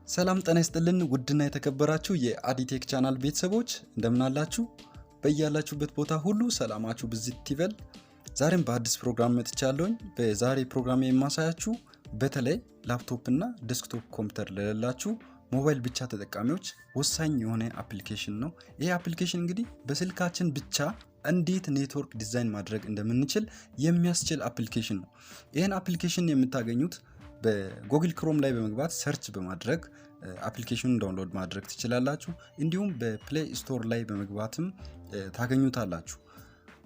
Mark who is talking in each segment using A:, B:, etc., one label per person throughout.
A: ሰላም ጤና ይስጥልን ውድና የተከበራችሁ የአዲቴክ ቻናል ቤተሰቦች እንደምን አላችሁ? በእያላችሁበት ቦታ ሁሉ ሰላማችሁ ብዝት ይበል። ዛሬም በአዲስ ፕሮግራም መጥቻለሁኝ። በዛሬ ፕሮግራም የማሳያችሁ በተለይ ላፕቶፕ እና ዴስክቶፕ ኮምፒውተር ለሌላችሁ ሞባይል ብቻ ተጠቃሚዎች ወሳኝ የሆነ አፕሊኬሽን ነው። ይሄ አፕሊኬሽን እንግዲህ በስልካችን ብቻ እንዴት ኔትወርክ ዲዛይን ማድረግ እንደምንችል የሚያስችል አፕሊኬሽን ነው። ይሄን አፕሊኬሽን የምታገኙት በጉግል ክሮም ላይ በመግባት ሰርች በማድረግ አፕሊኬሽኑን ዳውንሎድ ማድረግ ትችላላችሁ። እንዲሁም በፕሌይ ስቶር ላይ በመግባትም ታገኙታላችሁ።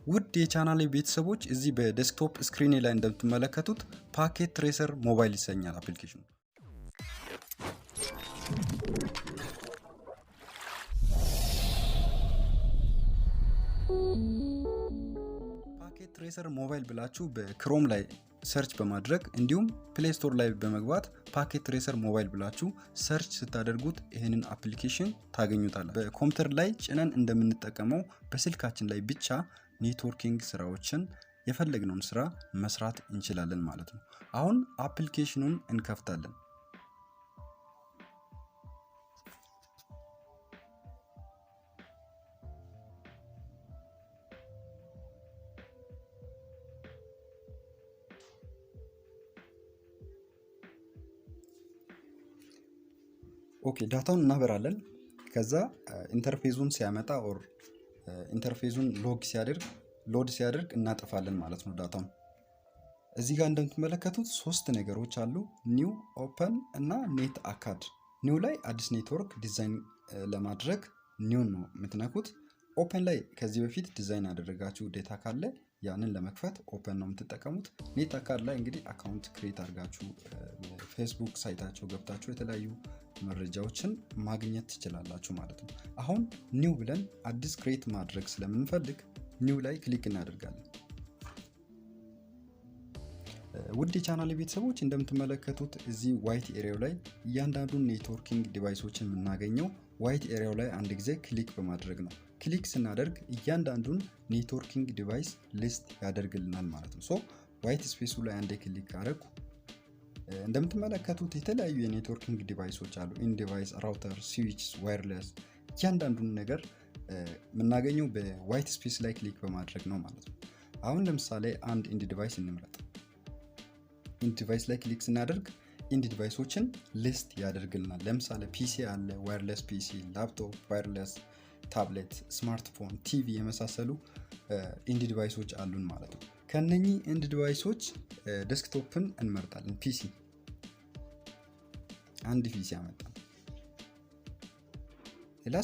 A: ውድ የቻናሌ ቤተሰቦች እዚህ በዴስክቶፕ ስክሪኔ ላይ እንደምትመለከቱት ፓኬት ትሬሰር ሞባይል ይሰኛል አፕሊኬሽኑ። ፓኬት ትሬሰር ሞባይል ብላችሁ በክሮም ላይ ሰርች በማድረግ እንዲሁም ፕሌይ ስቶር ላይ በመግባት ፓኬት ትሬሰር ሞባይል ብላችሁ ሰርች ስታደርጉት ይሄንን አፕሊኬሽን ታገኙታላችሁ። በኮምፒውተር ላይ ጭነን እንደምንጠቀመው በስልካችን ላይ ብቻ ኔትወርኪንግ ስራዎችን የፈለግነውን ስራ መስራት እንችላለን ማለት ነው። አሁን አፕሊኬሽኑን እንከፍታለን። ኦኬ ዳታውን እናበራለን። ከዛ ኢንተርፌዙን ሲያመጣ ኦር ኢንተርፌዙን ሎድ ሲያደርግ እናጠፋለን ማለት ነው ዳታውን። እዚህ ጋር እንደምትመለከቱት ሶስት ነገሮች አሉ፣ ኒው፣ ኦፐን እና ኔት አካድ። ኒው ላይ አዲስ ኔትወርክ ዲዛይን ለማድረግ ኒው ነው የምትነኩት። ኦፐን ላይ ከዚህ በፊት ዲዛይን ያደረጋችሁ ዴታ ካለ ያንን ለመክፈት ኦፐን ነው የምትጠቀሙት። ኔት አካድ ላይ እንግዲህ አካውንት ክሬት አድርጋችሁ ፌስቡክ ሳይታቸው ገብታችሁ የተለያዩ መረጃዎችን ማግኘት ትችላላችሁ ማለት ነው። አሁን ኒው ብለን አዲስ ክሬት ማድረግ ስለምንፈልግ ኒው ላይ ክሊክ እናደርጋለን። ውድ የቻናል ቤተሰቦች እንደምትመለከቱት እዚህ ዋይት ኤሪያው ላይ እያንዳንዱን ኔትወርኪንግ ዲቫይሶችን የምናገኘው ዋይት ኤሪያው ላይ አንድ ጊዜ ክሊክ በማድረግ ነው። ክሊክ ስናደርግ እያንዳንዱን ኔትወርኪንግ ዲቫይስ ሊስት ያደርግልናል ማለት ነው። ሶ ዋይት ስፔሱ ላይ አንዴ ክሊክ አደረኩ። እንደምትመለከቱት የተለያዩ የኔትወርኪንግ ዲቫይሶች አሉ። ኢን ዲቫይስ፣ ራውተር፣ ስዊች፣ ዋየርለስ እያንዳንዱን ነገር የምናገኘው በዋይት ስፔስ ላይ ክሊክ በማድረግ ነው ማለት ነው። አሁን ለምሳሌ አንድ ኢንድ ዲቫይስ እንምረጥ። ኢንድ ዲቫይስ ላይ ክሊክ ስናደርግ ኢንድ ዲቫይሶችን ሊስት ያደርግልናል። ለምሳሌ ፒሲ አለ፣ ዋየርለስ ፒሲ፣ ላፕቶፕ፣ ዋየርለስ ታብሌት፣ ስማርትፎን፣ ቲቪ የመሳሰሉ ኢንድ ዲቫይሶች አሉን ማለት ነው። ከነኚህ ኢንድ ዲቫይሶች ዴስክቶፕን እንመርጣለን። ፒሲ አንድ ፒሲ ያመጣል። ሌላ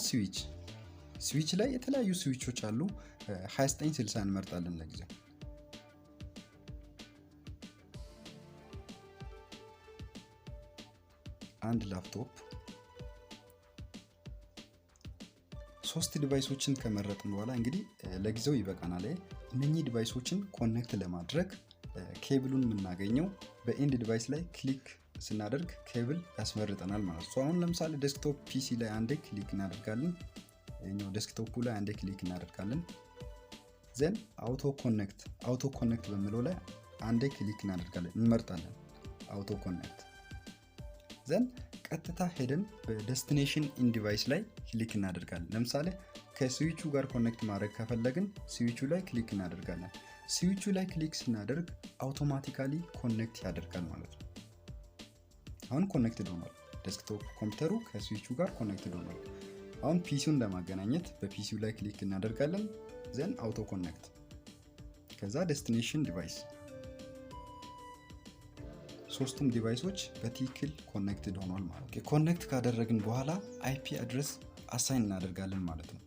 A: ስዊች ላይ የተለያዩ ስዊቾች አሉ። 2960 እንመርጣለን ለጊዜው። አንድ ላፕቶፕ፣ ሶስት ዲቫይሶችን ከመረጥን በኋላ እንግዲህ ለጊዜው ይበቃናል። እነኚህ ዲቫይሶችን ኮኔክት ለማድረግ ኬብሉን የምናገኘው በኢንድ ዲቫይስ ላይ ክሊክ ስናደርግ ኬብል ያስመርጠናል ማለት ነው። አሁን ለምሳሌ ዴስክቶፕ ፒሲ ላይ አንዴ ክሊክ እናደርጋለን። እኛው ዴስክቶፑ ላይ አንዴ ክሊክ እናደርጋለን። ዘን አውቶ ኮኔክት በሚለው ላይ አንዴ ክሊክ እናደርጋለን፣ እንመርጣለን አውቶ ኮኔክት። ዘን ቀጥታ ሄደን በዴስቲኔሽን ኢን ዲቫይስ ላይ ክሊክ እናደርጋለን። ለምሳሌ ከስዊቹ ጋር ኮኔክት ማድረግ ከፈለግን ስዊቹ ላይ ክሊክ እናደርጋለን። ስዊቹ ላይ ክሊክ ስናደርግ አውቶማቲካሊ ኮኔክት ያደርጋል ማለት ነው። አሁን ኮኔክትድ ሆኗል። ዴስክቶፕ ኮምፒውተሩ ከስዊቹ ጋር ኮኔክትድ ሆኗል። አሁን ፒሲውን ለማገናኘት በፒሲው ላይ ክሊክ እናደርጋለን። ዘን አውቶ ኮኔክት፣ ከዛ ዴስቲኔሽን ዲቫይስ። ሶስቱም ዲቫይሶች በትክክል ኮኔክትድ ሆኗል ማለት ነው። ኮኔክት ካደረግን በኋላ አይፒ አድሬስ አሳይን እናደርጋለን ማለት ነው።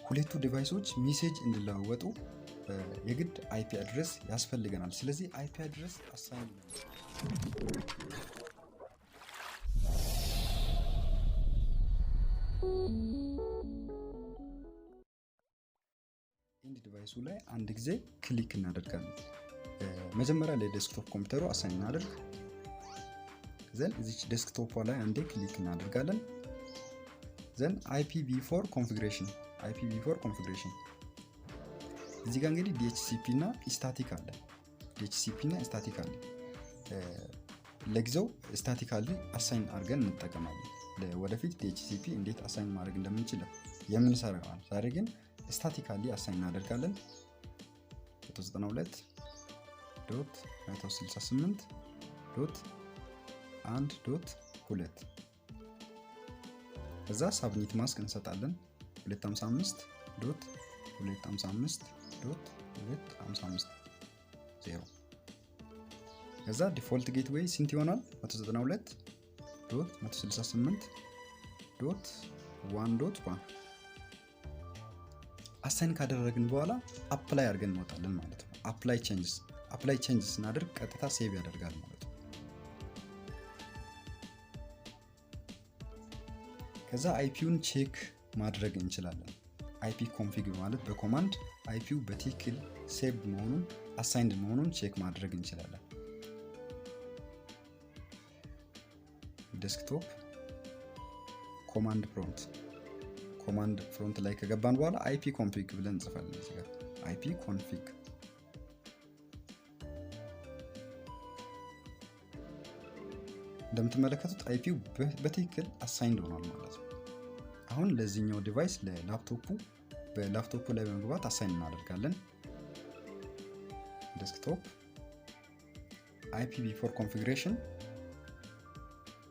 A: ሁለቱ ዲቫይሶች ሜሴጅ እንዲለዋወጡ የግድ አይፒ አድሬስ ያስፈልገናል። ስለዚህ አይፒ አድሬስ አሳይን ኢንድ ዲቫይሱ ላይ አንድ ጊዜ ክሊክ እናደርጋለን። መጀመሪያ ላይ ዴስክቶፕ ኮምፒውተሩ አሳይን እናደርግ። ዘን እዚች ዴስክቶፕ ላይ አንዴ ክሊክ እናደርጋለን። ዘን IPv4 ኮንፊግሬሽን እዚህ ጋር እንግዲህ DHCP እና ስታቲክ አለ። ለጊዜው ስታቲካሊ አሳይን አድርገን እንጠቀማለን። ወደፊት DHCP እንዴት አሳይን ማድረግ እንደምንችል የምንሰራው ነው። ዛሬ ግን ስታቲካሊ አሳይን እናደርጋለን። 192.168.1.2 ከዛ ሳብሚት ማስክ እንሰጣለን 255.255.255 ከዛ ዲፎልት ጌትዌይ ስንት ይሆናል 192.168.1.1 አሳይን ካደረግን በኋላ አፕላይ አድርገን እንወጣለን ማለት ነው። አፕላይ ቼንጅስ እናደርግ ቀጥታ ሴቭ ያደርጋል ማለት ነው። ከዛ አይፒውን ቼክ ማድረግ እንችላለን። አይፒ ኮንፊግ ማለት በኮማንድ አይፒው በትክክል ሴቭ መሆኑን አሳይንድ መሆኑን ቼክ ማድረግ እንችላለን። ዴስክቶፕ ኮማንድ ፕሮምፕት ላይ ከገባን በኋላ አይፒ ኮንፊግ ብለን እንጽፋለን። እዚህ ጋር አይፒ ኮንፊግ እንደምትመለከቱት አይፒው በትክክል አሳይንድ ሆኗል ማለት ነው። አሁን ለዚህኛው ዲቫይስ በላፕቶፑ ላይ በመግባት አሳይን እናደርጋለን። ዴስክቶፕ IPv4 ኮንፊግሬሽን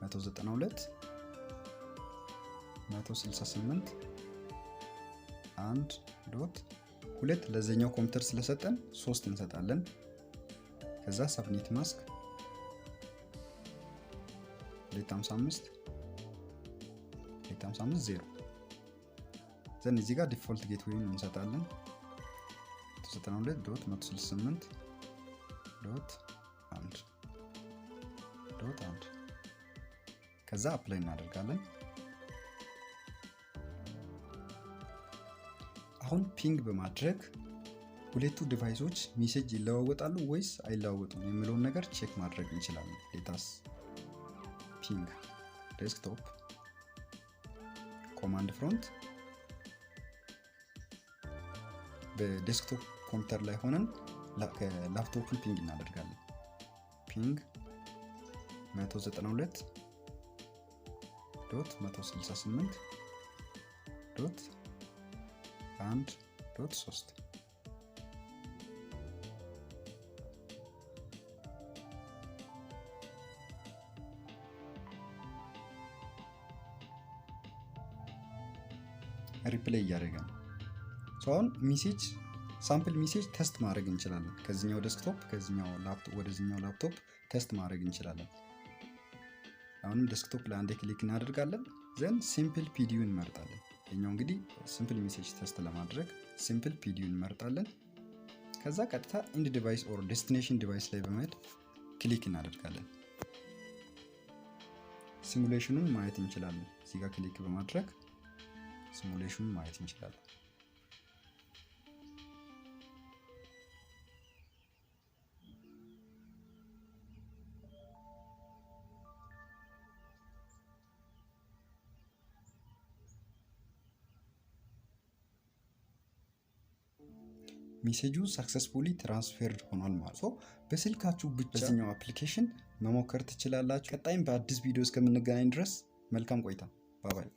A: 192.168.1.2 ለዚህኛው ኮምፒውተር ስለሰጠን 3 እንሰጣለን። ከዛ ሳብሚት ማስክ 255.0 ዘን እዚህ ጋር ዲፎልት ጌትዌይን እንሰጣለን 192.168.1.1 ከዛ አፕላይ እናደርጋለን። አሁን ፒንግ በማድረግ ሁለቱ ዲቫይሶች ሜሴጅ ይለዋወጣሉ ወይስ አይለዋወጡም የሚለውን ነገር ቼክ ማድረግ እንችላለን። ሌታስ ፒንግ ዴስክቶፕ ኮማንድ ፍሮንት በዴስክቶፕ ኮምፒውተር ላይ ሆነን ላፕቶፑን ፒንግ እናደርጋለን። ፒንግ 192.168.1.3 ሪፕሌይ እያደረገ ነው። አሁን ሜሴጅ ሳምፕል ሜሴጅ ቴስት ማድረግ እንችላለን። ከዚህኛው ዴስክቶፕ ወደዚህኛው ላፕቶፕ ቴስት ማድረግ እንችላለን። አሁንም ዴስክቶፕ ላይ አንዴ ክሊክ እናደርጋለን። ዘን ሲምፕል ፒዲዩ እንመርጣለን። ይሄኛው እንግዲህ ሲምፕል ሜሴጅ ቴስት ለማድረግ ሲምፕል ፒዲዩ እንመርጣለን። ከዛ ቀጥታ ኢንድ ዲቫይስ ኦር ዴስቲኔሽን ዲቫይስ ላይ በመሄድ ክሊክ እናደርጋለን። ሲሙሌሽኑን ማየት እንችላለን። እዚህ ጋር ክሊክ በማድረግ ሲሙሌሽኑን ማየት እንችላለን። ሜሴጁ ሰክሰስፉሊ ትራንስፈርድ ሆኗል ማለት ነው። በስልካችሁ ብቻ በዚህኛው አፕሊኬሽን መሞከር ትችላላችሁ። ቀጣይም በአዲስ ቪዲዮ እስከምንገናኝ ድረስ መልካም ቆይታ። ባይ ባይ።